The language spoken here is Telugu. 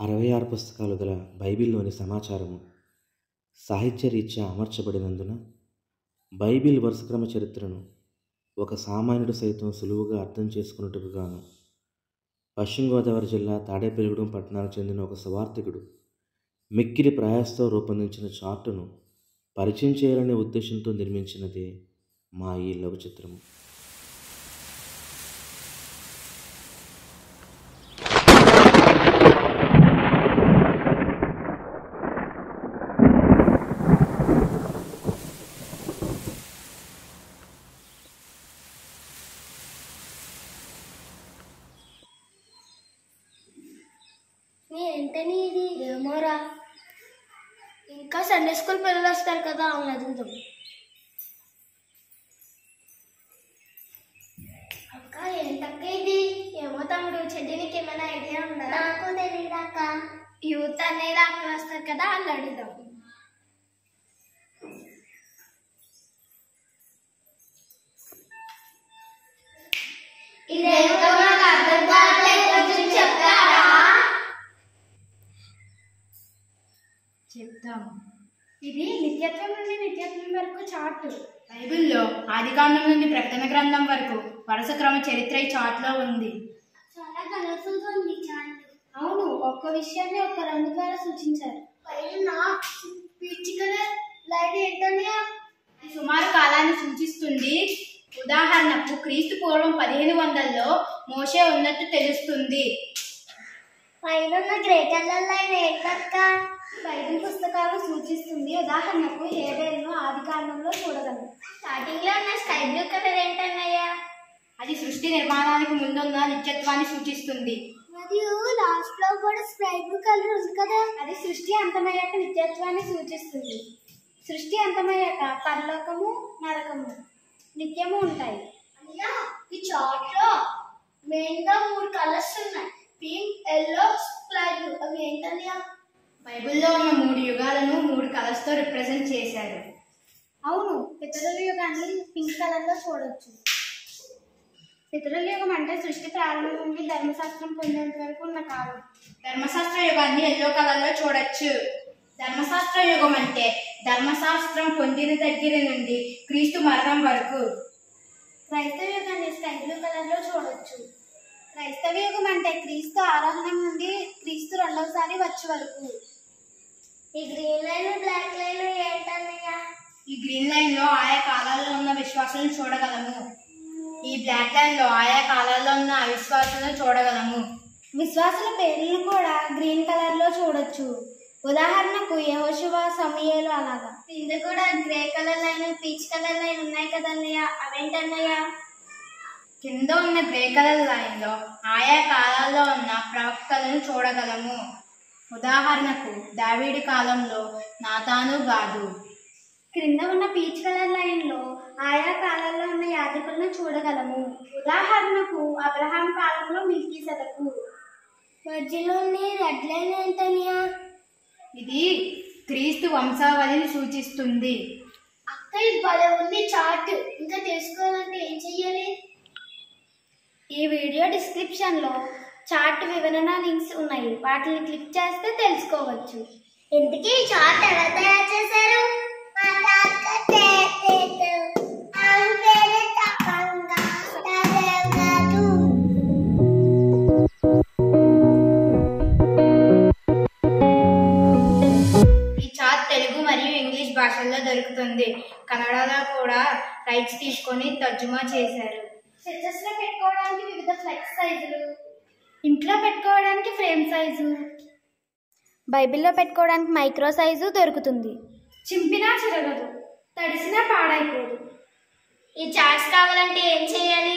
66 పుస్తకాలు గల బైబిల్లోని సమాచారము సాహిత్యరీత్యా అమర్చబడినందున బైబిల్ వరుసక్రమ చరిత్రను ఒక సామాన్యుడు సైతం సులువుగా అర్థం చేసుకున్నట్టుకు గాను పశ్చిమ గోదావరి జిల్లా తాడేపల్లిగూడెం పట్టణానికి చెందిన ఒక సువార్థికుడు మిక్కిలి ప్రయాసతో రూపొందించిన చార్టును పరిచయం చేయాలనే ఉద్దేశంతో నిర్మించినదే మా ఈ లఘు చిత్రము. ఏంటని ఇది? ఏమోరా, ఇంకా సండే స్కూల్ పిల్లలు వస్తారు కదా, అవును అదుగుతాం. అక్క ఏంటక్క ఇది? ఏమో తమ్ముడు, చెడ్డి నీకు ఏమైనా ఐడియా ఉందా? నాకు తెలియదు అక్క. యూత్ అనేది అక్కడ వస్తారు కదా, వాళ్ళు అడుగుదాం. ఇదేంటో నాకు అర్థం కావట్లేదు, కొంచెం చెప్తారా? చెప్తాము. ఇది నిత్యత్వం నుండి నిత్యత్వం వరకు చార్టు. బైబిల్లో ఆదికాండం నుండి ప్రకటన గ్రంథం వరకు వరుస క్రమ చరిత్ర ఈ చార్ట్లో ఉంది. చాలా కలర్ఫుల్ గా ఉంది చార్ట్. అవును, ఒక్క విషయాన్ని ఒక్క రంగు ద్వారా సూచించారు. పైన పీచ్ కలర్ లైట్ ఏంటన్నయ్య? అది సుమారు కాలాన్ని సూచిస్తుంది. ఉదాహరణకు క్రీస్తు పూర్వం 1500లో మోషే ఉన్నట్టు తెలుస్తుంది. పైన గ్రే కలర్ లైన్ ఏంటక్క? బైబిల్ పుస్తకాలు సూచిస్తుంది. ఉదాహరణకు హేబేలును ఆది కాండంలో చూడగలరు. స్టార్టింగ్ లో ఉన్న స్కై బ్లూ కలర్ ఏంటన్నయ్య? అది సృష్టి నిర్మాణానికి ముందున్న నిత్యత్వాన్ని సూచిస్తుంది. మరియు లాస్ట్ లో కూడా స్కై బ్లూ కలర్ ఉంది కదా, అది సృష్టి అంతమయ్యాక నిత్యత్వాన్ని సూచిస్తుంది. సృష్టి అంతమయ్యాక పరలోకము నరకము నిత్యము ఉంటాయి. ఈ చార్ట్ లో మెయిన్ గా 3 కలర్స్ ఉన్నాయి, పింక్, ఎల్లో, స్కై బ్లూ. అవి ఏంటన్నయ్య? బైబిల్లో ఉన్న 3 యుగాలను 3 కలర్స్ తో రిప్రజెంట్ చేశారు. అవును, పితరుల యుగాన్ని పింక్ కలర్ లో చూడొచ్చు. పితరుల యుగం అంటే సృష్టి ప్రారంభం నుండి ధర్మశాస్త్రం పొందేంత వరకు ఉన్న కాలం. ధర్మశాస్త్ర యుగాన్ని ఎల్లో కలర్ లో చూడొచ్చు. ధర్మశాస్త్ర యుగం అంటే ధర్మశాస్త్రం పొందిన దగ్గర నుండి క్రీస్తు మరణం వరకు. క్రైస్తవ యుగాన్ని స్కై బ్లూ కలర్ లో చూడొచ్చు. క్రైస్తవ యుగం అంటే క్రీస్తు ఆరోహణం నుండి క్రీస్తు రెండవసారి వచ్చే వరకు. ఈ గ్రీన్ లైన్ బ్లాక్ లైన్ ఏంటన్నయ్య? ఈ గ్రీన్ లైన్ లో ఆయా కాలాల్లో ఉన్న విశ్వాసాలను చూడగలము. ఈ బ్లాక్ లైన్ లో ఆయా కాలాల్లో ఉన్న అవిశ్వాసాలను చూడగలము. విశ్వాసుల పేర్లను కూడా గ్రీన్ కలర్ లో చూడొచ్చు. ఉదాహరణకు యెహోషువ, సమూయేలు అలాగా. కింద కూడా grey colour line, peach colour line ఉన్నాయి కదన్నయ్య, అవేంటన్నయ్య? కింద ఉన్న గ్రే కలర్ లైన్ లో ఆయా కాలాల్లో ఉన్న ప్రవక్తలను చూడగలము. ఉదాహరణకు దావీదు కాలంలో నాతాను, గాదు. క్రింద ఉన్న పీచ్ కలర్ లైన్ లో ఆయా కాలాల్లో ఉన్న యాజకులను చూడగలము. ఉదాహరణకు అబ్రహాం కాలంలో మెల్కీసెదెకు. మధ్యలోని రెడ్ లైన్ ఏంటన్నయ్య? ఇది క్రీస్తు వంశావళిని సూచిస్తుంది. అక్క, ఇది భలే ఉంది చార్ట్. ఇంకా తెలుసుకోవాలంటే ఏం చెయ్యాలి? ఈ వీడియో డిస్క్రిప్షన్ లో చార్ట్ వివరణ లింక్స్ ఉన్నాయి, వాటిని క్లిక్ చేస్తే తెలుసుకోవచ్చు. ఇంతకీ ఈ చార్ట్ ఎలా తయారు చేశారు? ఈ చార్ట్ తెలుగు మరియు ఇంగ్లీష్ భాషల్లో దొరుకుతుంది. కన్నడలో కూడా రైట్స్ తీసుకొని తర్జుమా చేశారు. చర్చెస్ లో పెట్టుకోవడానికి వివిధ ఫ్లెక్స్ సైజులు, ఇంట్లో పెట్టుకోవడానికి ఫ్రేమ్ సైజు, బైబిల్లో పెట్టుకోవడానికి మైక్రో సైజు దొరుకుతుంది. చింపినా చిరగదు, తడిసినా పాడైపోదు. ఈ చార్ట్స్ కావాలంటే ఏం చేయాలి?